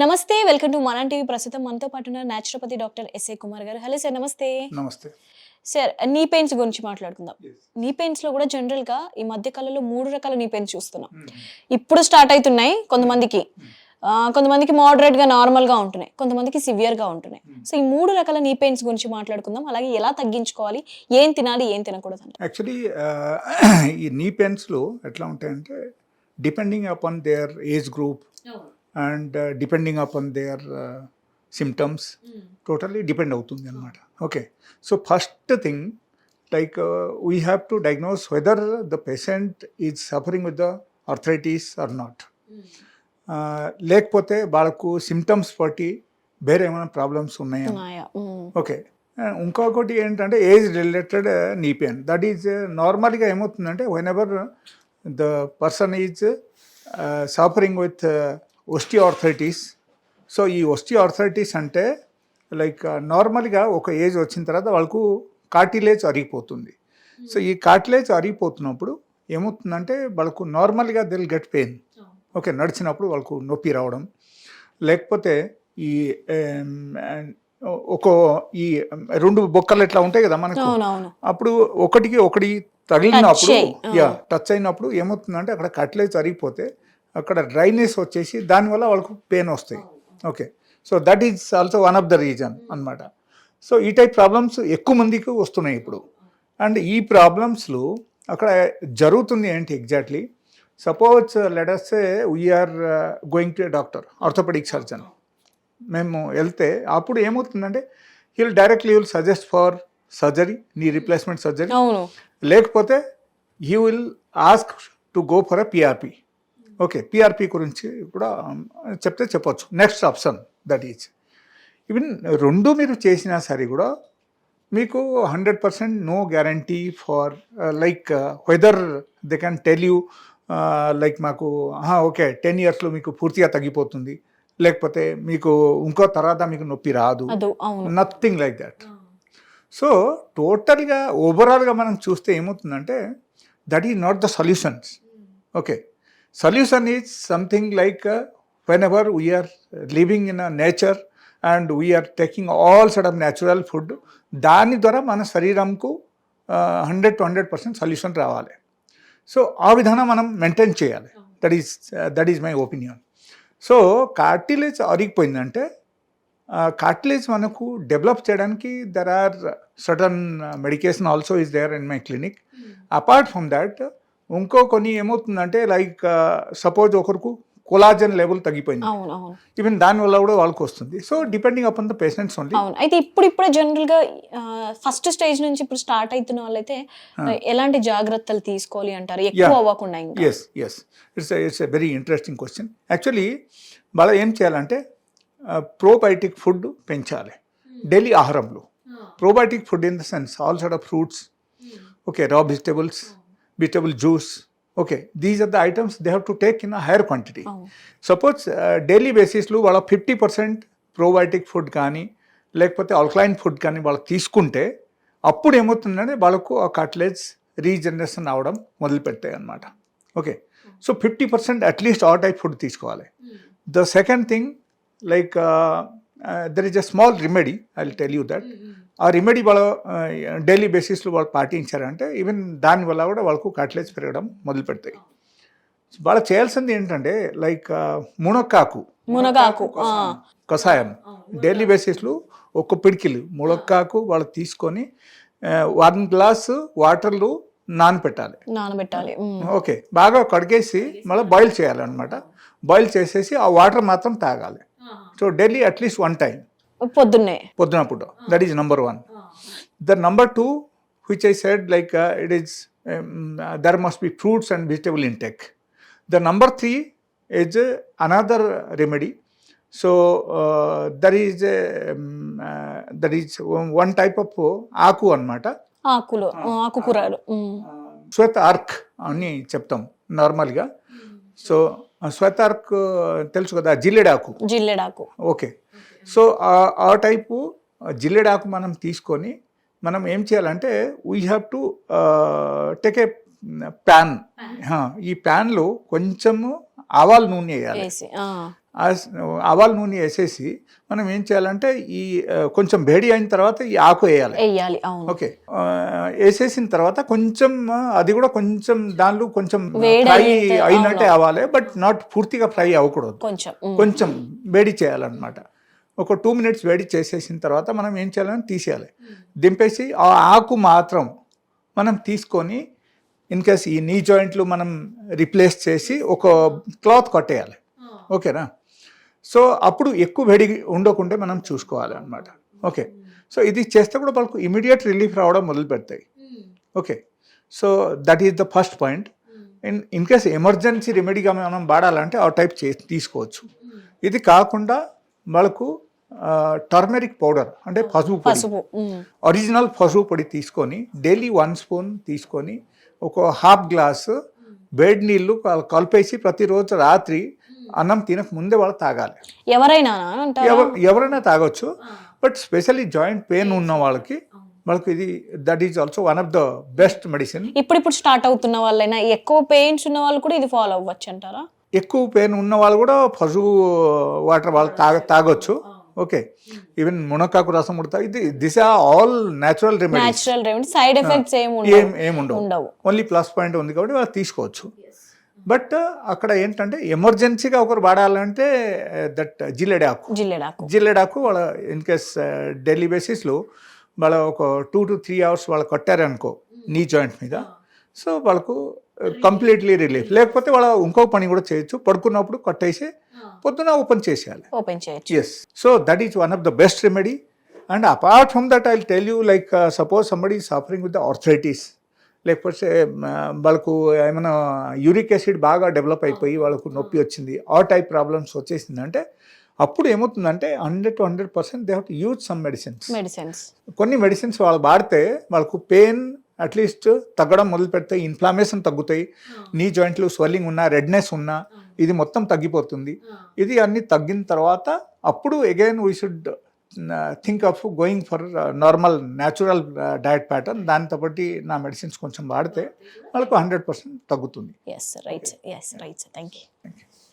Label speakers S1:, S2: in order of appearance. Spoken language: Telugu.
S1: నమస్తే. వెల్కమ్ టు మనం టీవీ. ప్రస్తుతం మనతో పాటు ఉన్నారు న్యాచురోపతి డాక్టర్ ఎస్ఏ కుమార్ గారు. హలో సార్, నమస్తే.
S2: నమస్తే
S1: సార్, నీ పెయిన్స్ గురించి మాట్లాడుకుందాం.
S2: Yes.
S1: నీ పెయిన్స్ లో కూడా జనరల్ గా ఈ మధ్య కాలంలో 3 రకాల నీ పెయిన్స్ చూస్తున్నాం. ఇప్పుడు స్టార్ట్ అవుతున్నాయి కొంతమందికి. కొంతమందికి మోడరేట్ గా నార్మల్ గా ఉంటున్నాయి, కొంతమందికి సివియర్ గా ఉంటున్నాయి. సో ఈ 3 రకాల నీ పెయిన్స్ గురించి మాట్లాడుకుందాం. అలాగే ఎలా తగ్గించుకోవాలి, ఏం తినాలి, ఏం తినకూడదు అంటే.
S2: యాక్చువల్లీ ఈ నీ పెయిన్స్లో ఎట్లా ఉంటాయంటే depending upon their age group and depending upon their symptoms totally depend అవుతుంది అనమాట. Okay, so first thing like we have to diagnose whether the patient is suffering with the arthritis or not. లేకపోతే వాళ్ళకు సిమ్టమ్స్ బట్టి వేరే ఏమైనా ప్రాబ్లమ్స్ ఉన్నాయా. ఓకే, ఇంకొకటి ఏంటంటే age related knee pain. That is నార్మల్గా ఏమవుతుందంటే whenever the person is suffering with osteoarthritis. So ఈ ఓస్టియోఆర్థరైటిస్ అంటే లైక్ నార్మల్గా ఒక ఏజ్ వచ్చిన తర్వాత వాళ్ళకు కార్టిలేజ్ అరిగిపోతుంది. సో ఈ కార్టిలేజ్ అరిగిపోతున్నప్పుడు ఏమవుతుందంటే వాళ్ళకు నార్మల్గా దిల్ గెట్ పెయిన్. ఓకే, నడిచినప్పుడు వాళ్ళకు నొప్పి రావడం, లేకపోతే ఈ ఈ 2 బొక్కలు ఎట్లా ఉంటాయి కదా మనకు, అప్పుడు ఒకటి తగిలినప్పుడు టచ్ అయినప్పుడు ఏమవుతుందంటే అక్కడ కట్లేజ్ అరిగిపోతే అక్కడ డ్రైనెస్ వచ్చేసి దానివల్ల వాళ్ళకు పెయిన్ వస్తాయి. Okay, so that is also one of the reason అన్నమాట. సో ఈ టైప్ ప్రాబ్లమ్స్ ఎక్కువ మందికి వస్తున్నాయి ఇప్పుడు. అండ్ ఈ ప్రాబ్లమ్స్లో అక్కడ జరుగుతుంది ఏంటి exactly, suppose let us say we are going to a doctor, orthopaedic surgeon. మేము వెళ్తే అప్పుడు ఏమవుతుందంటే he'll directly will suggest for surgery, knee replacement surgery, లేకపోతే he will ask to go for a PRP. Okay, PRP గురించి కూడా చెప్పొచ్చు. Next option that is even 2 మీరు చేసినా సరే కూడా మీకు 100% no guarantee for like whether they can tell you like మాకు ఓకే 10 yearsలో మీకు పూర్తిగా తగ్గిపోతుంది, లేకపోతే మీకు ఇంకో తర్వాత మీకు నొప్పి రాదు, నథింగ్ లైక్ దట్. సో టోటల్గా ఓవరాల్గా మనం చూస్తే ఏమవుతుందంటే that is not the solutions. Okay, solution is something like whenever we are living in a nature and we are taking all sort of natural food, దాని ద్వారా మన శరీరంకు 100 to 100% సొల్యూషన్ రావాలి. సో ఆ విధానం మనం మెయింటైన్ చేయాలి. That is my opinion. So cartilage అరిగిపోయిందంటే కార్టిలేజ్ మనకు డెవలప్ చేయడానికి there are certain medication also is there in my clinic. Apart from that ఇంకో కొన్ని ఏమవుతుందంటే లైక్ సపోజ్ ఒకరికి కొలాజన్ లెవెల్ తగ్గిపోయింది, ఈవెన్ దానివల్ల కూడా వాళ్ళకి వస్తుంది. So depending upon the patients only.
S1: అయితే ఇప్పుడే జనరల్ గా ఫస్ట్ స్టేజ్ నుంచి ఇప్పుడు స్టార్ట్ అవుతున్న వాళ్ళైతే ఎలాంటి జాగ్రత్తలు తీసుకోవాలి అంటారు, ఎక్కువ అవ్వకుండా?
S2: Yes it's a very interesting question. Actually వాళ్ళు ఏం చేయాలంటే ప్రోబయోటిక్ ఫుడ్ పెంచాలి డైలీ ఆహారంలో. Probiotic food in the sense all sort of fruits, okay, raw vegetable juice. Okay, these are the items they have to take in a higher quantity. Suppose daily basis లో వాళ్ళ 50% probiotic food కానీ లేకపోతే ఆల్కలైన్ ఫుడ్ కానీ వాళ్ళకి తీసుకుంటే అప్పుడు ఏమవుతుందంటే వాళ్ళకు ఆ కార్టిలేజ్ రీజనరేషన్ అవడం మొదలు పెడతాయి అన్నమాట. ఓకే, సో 50% అట్లీస్ట్ ఆ టైప్ ఫుడ్ తీసుకోవాలి. The second thing like there is a small remedy, I will tell you that. ఆ రెమెడీ వాళ్ళ డైలీ బేసిస్లో వాళ్ళు పాటించారంటే ఈవెన్ దానివల్ల కూడా వాళ్ళకు కార్టిలేజ్ పెరగడం మొదలు పెడతాయి. వాళ్ళు చేయాల్సింది ఏంటంటే లైక్ మునక్కాకు కషాయం డైలీ బేసిస్లో ఒక పిడికిలు మునక్కాకు వాళ్ళు తీసుకొని 1 glass వాటర్లో నానబెట్టాలి. ఓకే, బాగా కడిగేసి మళ్ళీ బాయిల్ చేయాలన్నమాట. బాయిల్ చేసేసి ఆ వాటర్ మాత్రం తాగాలి. సో డైలీ అట్లీస్ట్ 1 time పొద్దున పూట. That is number 1. The number 2 which I said like it is there must be fruits and vegetable intake. The number 3 is another remedy. So there is one type of ఆకు అన్నమాట.
S1: ఆకుకూరలు
S2: శ్వేత ఆర్క్ అని చెప్తాం నార్మల్గా. సో శ్వేత ఆర్క్ తెలుసు కదా, జిల్లెడాకు. ఓకే, సో ఆ టైపు జిల్లెడాకు మనం తీసుకొని మనం ఏం చేయాలంటే we have to take a pan. ఈ ప్యాన్లో కొంచెము ఆవాల నూనె వేయాలి. ఆవాల నూనె వేసేసి మనం ఏం చేయాలంటే ఈ కొంచెం వేడి అయిన తర్వాత ఈ ఆకు వేయాలి.
S1: అవును.
S2: ఓకే, వేసేసిన తర్వాత కొంచెం అది కూడా కొంచెం దానిలో కొంచెం
S1: వేడి
S2: ఫ్రై అయినట్టే అవ్వాలి, బట్ నాట్ పూర్తిగా ఫ్రై అవ్వకూడదు, కొంచెం వేడి చేయాలన్నమాట. ఒక 2 minutes వేడి చేసేసిన తర్వాత మనం ఏం చేయాలని తీసేయాలి. దింపేసి ఆ ఆకు మాత్రం మనం తీసుకొని ఇన్ కేస్ ఈ నీ జాయింట్లు మనం రిప్లేస్ చేసి ఒక క్లాత్ కట్టేయాలి. ఓకేనా? సో అప్పుడు ఎక్కువ వేడి ఉండకుంటే మనం చూసుకోవాలి అనమాట. ఓకే, సో ఇది చేస్తే కూడా వాళ్ళకు ఇమీడియట్ రిలీఫ్ రావడం మొదలు పెడతాయి. Okay, so that is the first point. In case emergency రెమెడీగా మనం వాడాలంటే ఆ టైప్ తీసుకోవచ్చు. ఇది కాకుండా వాళ్ళకు టర్మరిక్ పౌడర్ అంటే పసుపు, ఒరిజినల్ పసుపు పొడి తీసుకొని డైలీ 1 spoon తీసుకొని ఒక ½ glass వేడి నీళ్ళు కలిపేసి ప్రతిరోజు రాత్రి అన్నం తినక ముందే వాళ్ళు తాగాలి. ఎవరైనా తాగొచ్చు, బట్ స్పెషల్లీ జాయింట్ పెయిన్ ఉన్న వాళ్ళకి ఇది that is also one of the best medicine.
S1: ఇప్పుడు స్టార్ట్ అవుతున్న వాళ్ళైనా, ఎక్కువ పెయిన్స్ ఉన్న వాళ్ళు కూడా ఇది ఫాలో అవ్వచ్చు అంటారా?
S2: ఎక్కువ పెయిన్ ఉన్న వాళ్ళు కూడా పసుపు వాటర్ వాళ్ళు తాగొచ్చు. ఓకే, ఈవెన్ మునక్కాకు రసం కూడా this are all natural remedies.
S1: Side effects
S2: ఏముండవు, ఓన్లీ ప్లస్ పాయింట్ ఉంది కాబట్టి వాళ్ళు తీసుకోవచ్చు. బట్ అక్కడ ఏంటంటే ఎమర్జెన్సీగా ఒకరు వాడాలంటే దట్ జిల్లెడాకు వాళ్ళ ఇన్ కేస్ డైలీ బేసిస్లో వాళ్ళ ఒక 2 to 3 hours వాళ్ళు కట్టారనుకో నీ జాయింట్ మీద, సో వాళ్ళకు కంప్లీట్లీ రిలీఫ్. లేకపోతే వాళ్ళ ఇంకో పని కూడా చేయొచ్చు, పడుకున్నప్పుడు కట్టేసి పొద్దున ఓపెన్ చేసేయాలి. Yes, so that is one of the best remedy. And apart from that I will tell you, like suppose somebody suffering with the arthritis, లేకపోతే వాళ్ళకు ఏమైనా యూరిక్ యాసిడ్ బాగా డెవలప్ అయిపోయి వాళ్ళకు నొప్పి వచ్చింది, ఆ టైప్ ప్రాబ్లమ్స్ వచ్చేసిందంటే అప్పుడు ఏమవుతుందంటే 100 to 100% they have to use some medicines. కొన్ని మెడిసిన్స్ వాళ్ళు వాడితే వాళ్ళకు పెయిన్ అట్లీస్ట్ తగ్గడం మొదలు పెడతాయి, ఇన్ఫ్లామేషన్ తగ్గుతాయి, నీ జాయింట్లు స్వెల్లింగ్ ఉన్నా, రెడ్నెస్ ఉన్నా ఇది మొత్తం తగ్గిపోతుంది. ఇది అన్ని తగ్గిన తర్వాత అప్పుడు again we should think of going for normal natural diet pattern. దాంతో బట్టి నా మెడిసిన్స్ కొంచెం వాడితే వాళ్ళకు 100% తగ్గుతుంది.
S1: Right, thank you.